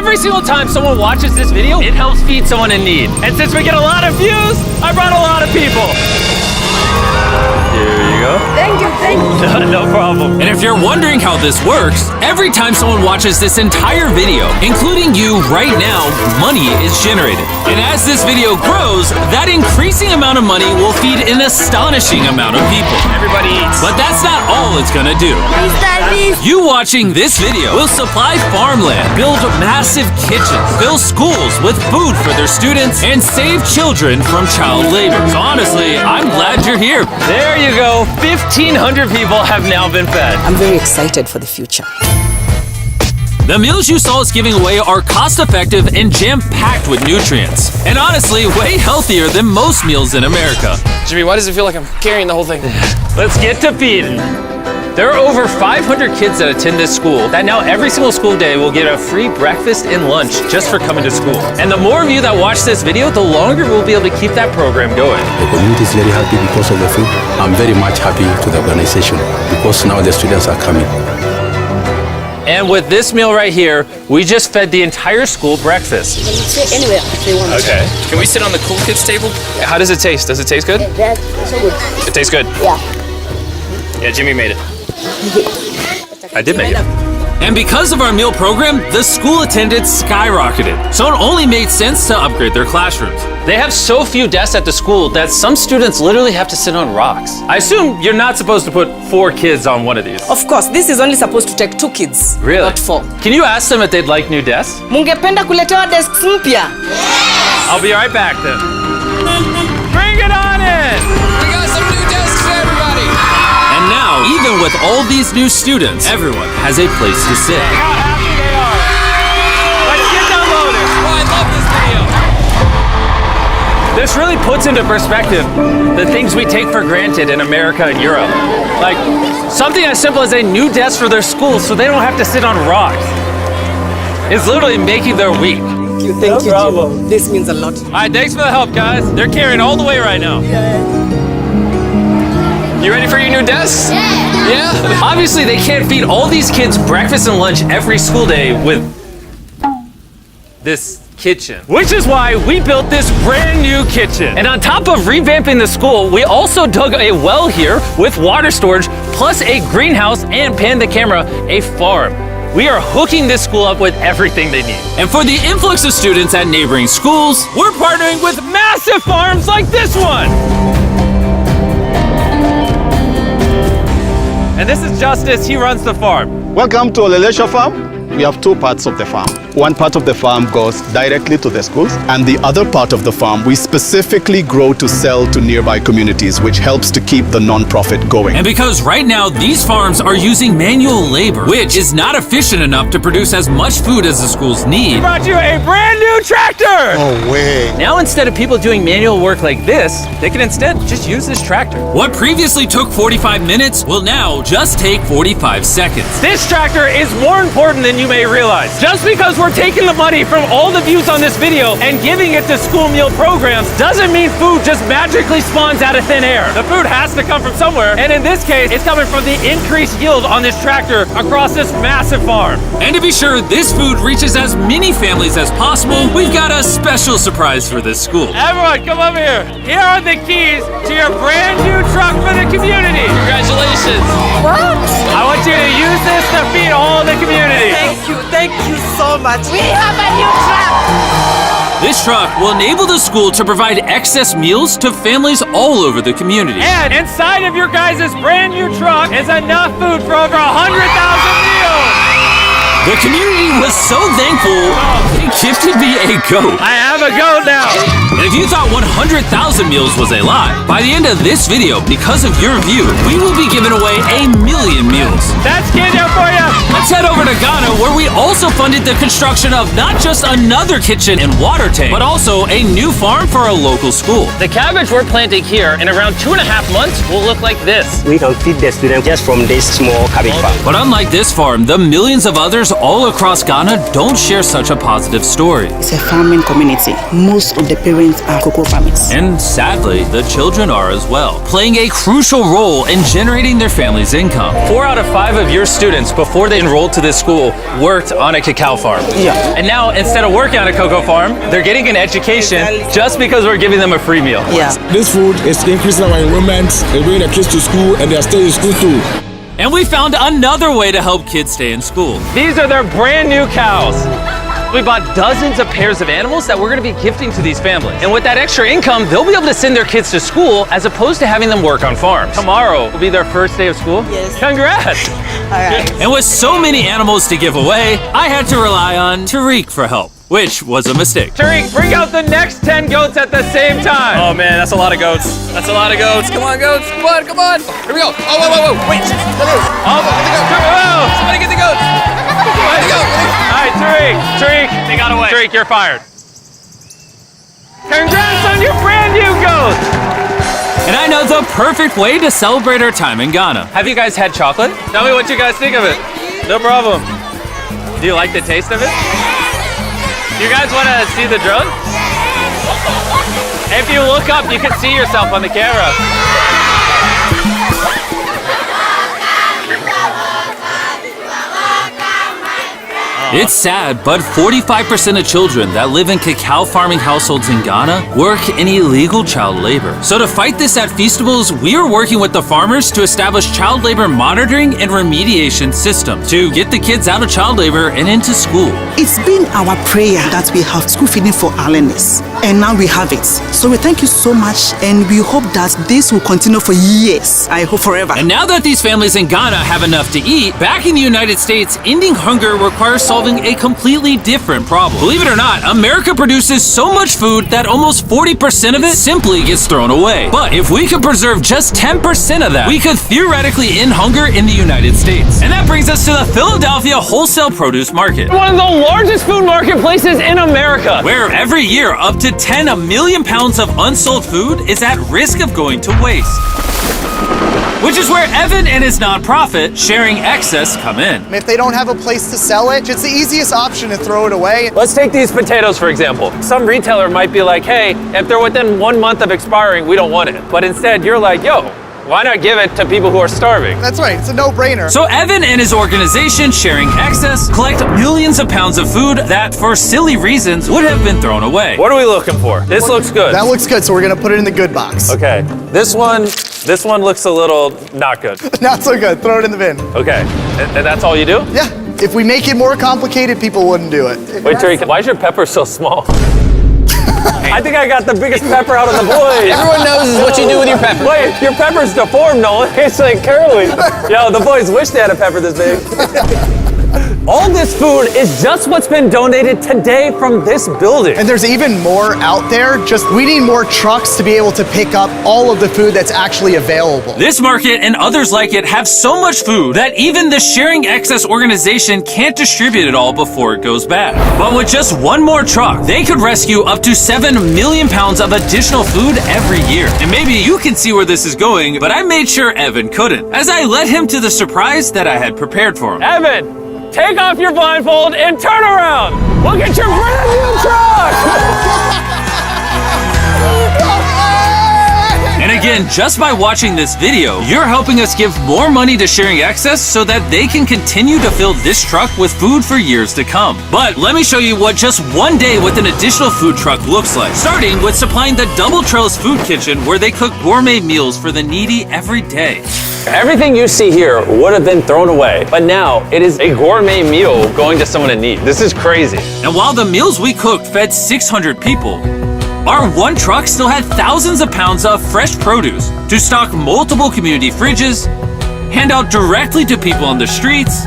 every single time someone watches this video, it helps feed someone in need. And since we get a lot of views, I brought a lot of people. Here you go. Thank you, thank you. No problem. And if you're wondering how this works, every time someone watches this entire video, including you right now, money is generated. And as this video grows, that increasing amount of money will feed an astonishing amount of people. Everybody eats. But that's not all it's gonna do. You watching this video will supply farmland, build massive kitchens, fill schools with food for their students, and save children from child labor. So honestly, I'm glad you're here. There you go. 1,500 people have now been fed. I'm very excited for the future. The meals you saw us giving away are cost-effective and jam-packed with nutrients. And honestly, way healthier than most meals in America. Jimmy, why does it feel like I'm carrying the whole thing? Let's get to feeding. There are over 500 kids that attend this school that now every single school day will get a free breakfast and lunch just for coming to school. And the more of you that watch this video, the longer we'll be able to keep that program going. The community is very happy because of the food. I'm very much happy to the organization because now the students are coming. And with this meal right here, we just fed the entire school breakfast. You can sit anywhere if they want. Okay. Can we sit on the cool kids table? How does it taste? Does it taste good? That's so good. It tastes good. Yeah. Yeah, Jimmy made it. I did make it. And because of our meal program, the school attendance skyrocketed. So it only made sense to upgrade their classrooms. They have so few desks at the school that some students literally have to sit on rocks. I assume you're not supposed to put 4 kids on one of these. Of course, this is only supposed to take 2 kids. Really? Not 4. Can you ask them if they'd like new desks? Mungependa kuletewa desks mpya? I'll be right back then. Bring it on in! We got some new desks for everybody! And now, even with all these new students, everyone has a place to sit. How happy they are! Let's get downloaded! Oh, I love this video! This really puts into perspective the things we take for granted in America and Europe. Like, something as simple as a new desk for their school so they don't have to sit on rocks. It's literally making their week. Thank you, Jim. This means a lot. All right, thanks for the help, guys. They're carrying all the way right now. You ready for your new desks? Yeah? Obviously, they can't feed all these kids breakfast and lunch every school day with this kitchen. Which is why we built this brand new kitchen. And on top of revamping the school, we also dug a well here with water storage, plus a greenhouse and, pan the camera, a farm. We are hooking this school up with everything they need. And for the influx of students at neighboring schools, we're partnering with massive farms like this one. And this is Justice, he runs the farm. Welcome to Olelesha Farm. We have 2 parts of the farm. One part of the farm goes directly to the schools, and the other part of the farm we specifically grow to sell to nearby communities, which helps to keep the non-profit going. And because right now these farms are using manual labor, which is not efficient enough to produce as much food as the schools need, we brought you a brand new tractor! No way. Now instead of people doing manual work like this, they can instead just use this tractor. What previously took 45 minutes will now just take 45 seconds. This tractor is more important than you may realize. Just because we're taking the money from all the views on this video and giving it to school meal programs doesn't mean food just magically spawns out of thin air. The food has to come from somewhere, and in this case, it's coming from the increased yield on this tractor across this massive farm. And to be sure this food reaches as many families as possible, we've got a special surprise for this school. Everyone, come over here. Here are the keys to your brand new truck for the community. Congratulations! What? I want you to use this to feed all the community. Thank you so much. We have a new truck. This truck will enable the school to provide excess meals to families all over the community. And inside of your guys' brand new truck is enough food for over 100,000 meals. The community was so thankful, they gifted me a goat. I have a goat now. And if you thought 100,000 meals was a lie, by the end of this video, because of your view, we will be giving away 1,000,000 meals. That's Kenya for you. Let's head over to Ghana, where we also funded the construction of not just another kitchen and water tank, but also a new farm for a local school. The cabbage we're planting here in around 2.5 months will look like this. We can feed the students just from this small cabbage farm. But unlike this farm, the millions of others all across Ghana don't share such a positive story. It's a farming community. Most of the parents parents are cocoa farmers. And sadly, the children are as well, playing a crucial role in generating their family's income. 4 out of 5 of your students, before they enrolled to this school, worked on a cacao farm. Yeah. And now, instead of working on a cocoa farm, they're getting an education just because we're giving them a free meal. Yeah. This food is increasing our enrollment, they bring the kids to school, and they are staying in school too. And we found another way to help kids stay in school. These are their brand new cows. We bought dozens of pairs of animals that we're gonna be gifting to these families. And with that extra income, they'll be able to send their kids to school as opposed to having them work on farms. Tomorrow will be their first day of school. Yes. Congrats. All right. And with so many animals to give away, I had to rely on Tariq for help, which was a mistake. Tariq, bring out the next 10 goats at the same time. Oh man, that's a lot of goats. That's a lot of goats. Come on, goats. Come on, come on. Here we go. Oh, whoa, whoa, whoa. Wait. Somebody get the goats. All right, Tariq, They got away. Tariq, you're fired. Congrats on your brand new goat! And I know the perfect way to celebrate our time in Ghana. Have you guys had chocolate? Tell me what you guys think of it. No problem. Do you like the taste of it? You guys want to see the drone? If you look up, you can see yourself on the camera. It's sad, but 45% of children that live in cacao farming households in Ghana work in illegal child labor. So to fight this at Feastables, we are working with the farmers to establish child labor monitoring and remediation systems to get the kids out of child labor and into school. It's been our prayer that we have school feeding for our learners, and now we have it. So we thank you so much, and we hope that this will continue for years. I hope forever. And now that these families in Ghana have enough to eat, back in the United States, ending hunger requires solving a completely different problem. Believe it or not, America produces so much food that almost 40% of it simply gets thrown away. But if we could preserve just 10% of that, we could theoretically end hunger in the United States. And that brings us to the Philadelphia wholesale produce market. One of the largest food marketplaces in America, where every year up to 10 million pounds of unsold food is at risk of going to waste. Which is where Evan and his nonprofit, Sharing Excess, come in. If they don't have a place to sell it, it's the easiest option to throw it away. Let's take these potatoes, for example. Some retailer might be like, hey, if they're within 1 month of expiring, we don't want it. But instead, you're like, yo, why not give it to people who are starving? That's right, it's a no-brainer. So Evan and his organization, Sharing Excess, collect millions of pounds of food that, for silly reasons, would have been thrown away. What are we looking for? This looks good. That looks good, so we're gonna put it in the good box. Okay, this one looks a little not good. Not so good, throw it in the bin. Okay, and that's all you do? Yeah, if we make it more complicated, people wouldn't do it. Wait, Tariq, why is your pepper so small? I think I got the biggest pepper out of the boys. Everyone knows what you do with your pepper. Wait, your pepper's deformed, Nolan. It's like curly. Yo, the boys wish they had a pepper this big. All this food is just what's been donated today from this building. And there's even more out there, just we need more trucks to be able to pick up all of the food that's actually available. This market and others like it have so much food that even the Sharing Excess organization can't distribute it all before it goes bad. But with just one more truck, they could rescue up to 7 million pounds of additional food every year. And maybe you can see where this is going, but I made sure Evan couldn't, as I led him to the surprise that I had prepared for him. Evan! Take off your blindfold and turn around! Look at your brand new truck! And again, just by watching this video, you're helping us give more money to Sharing Excess so that they can continue to fill this truck with food for years to come. But let me show you what just one day with an additional food truck looks like. Starting with supplying the Double Trellis Food Kitchen, where they cook gourmet meals for the needy every day. Everything you see here would have been thrown away, but now it is a gourmet meal going to someone in need. This is crazy. And while the meals we cooked fed 600 people, our one truck still had thousands of pounds of fresh produce to stock multiple community fridges, hand out directly to people on the streets,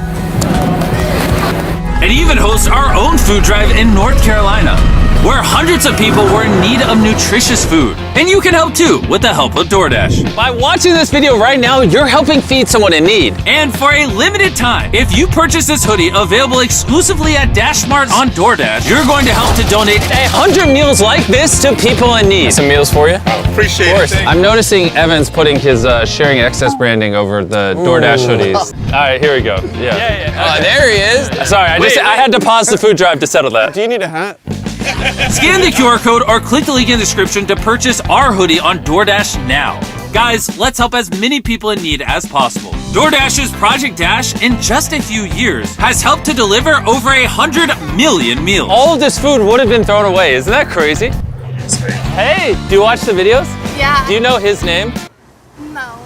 and even host our own food drive in North Carolina, where hundreds of people were in need of nutritious food. And you can help too with the help of DoorDash. By watching this video right now, you're helping feed someone in need. And for a limited time, if you purchase this hoodie available exclusively at Dash Mart on DoorDash, you're going to help to donate 100 meals like this to people in need. Some meals for you? Appreciate it. Of course. I'm noticing Evan's putting his Sharing Excess branding over the DoorDash hoodies. All right, here we go. Yeah. Oh, there he is. Sorry, I had to pause the food drive to settle that. Do you need a hat? Scan the QR code or click the link in the description to purchase our hoodie on DoorDash now. Guys, let's help as many people in need as possible. DoorDash's Project Dash, in just a few years, has helped to deliver over 100 million meals. All of this food would have been thrown away. Isn't that crazy? Hey, do you watch the videos? Yeah. Do you know his name? No.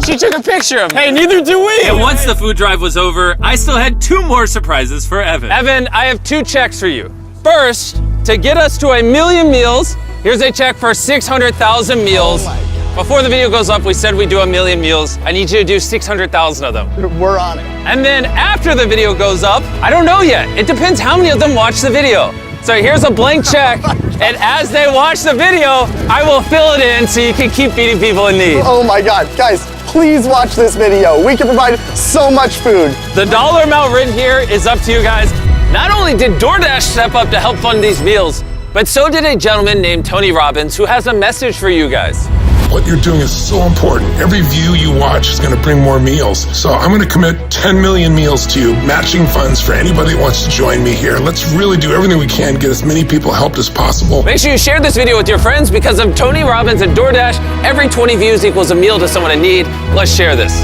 She took a picture of him. Hey, neither do we. And once the food drive was over, I still had 2 more surprises for Evan. Evan, I have 2 checks for you. First, to get us to 1 million meals, here's a check for 600,000 meals. Before the video goes up, we said we'd do 1 million meals. I need you to do 600,000 of them. We're on it. And then after the video goes up, I don't know yet. It depends how many of them watch the video. So here's a blank check, and as they watch the video, I will fill it in so you can keep feeding people in need. Oh my God, guys, please watch this video. We can provide so much food. The dollar amount written here is up to you guys. Not only did DoorDash step up to help fund these meals, but so did a gentleman named Tony Robbins who has a message for you guys. What you're doing is so important. Every view you watch is going to bring more meals. So I'm going to commit 10 million meals to you, matching funds for anybody that wants to join me here. Let's really do everything we can to get as many people helped as possible. Make sure you share this video with your friends because of Tony Robbins and DoorDash. Every 20 views equals a meal to someone in need. Let's share this.